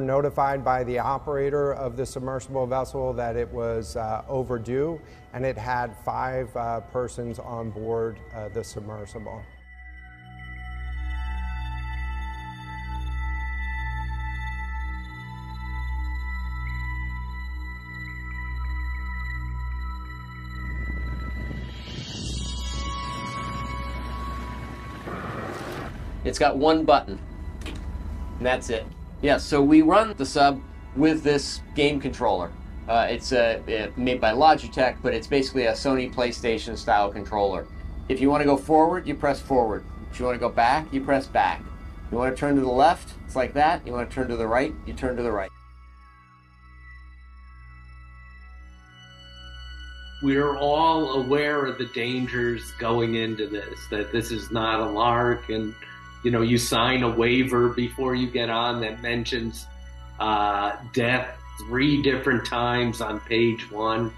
were notified by the operator of the submersible vessel that it was overdue, and it had 5 persons on board the submersible. It's got one button, and that's it. Yeah, so we run the sub with this game controller. It's made by Logitech, but it's basically a Sony PlayStation style controller. If you want to go forward, you press forward. If you want to go back, you press back. You want to turn to the left, it's like that. You want to turn to the right, you turn to the right. We're all aware of the dangers going into this, that this is not a lark, and you know, you sign a waiver before you get on that mentions death 3 different times on page 1.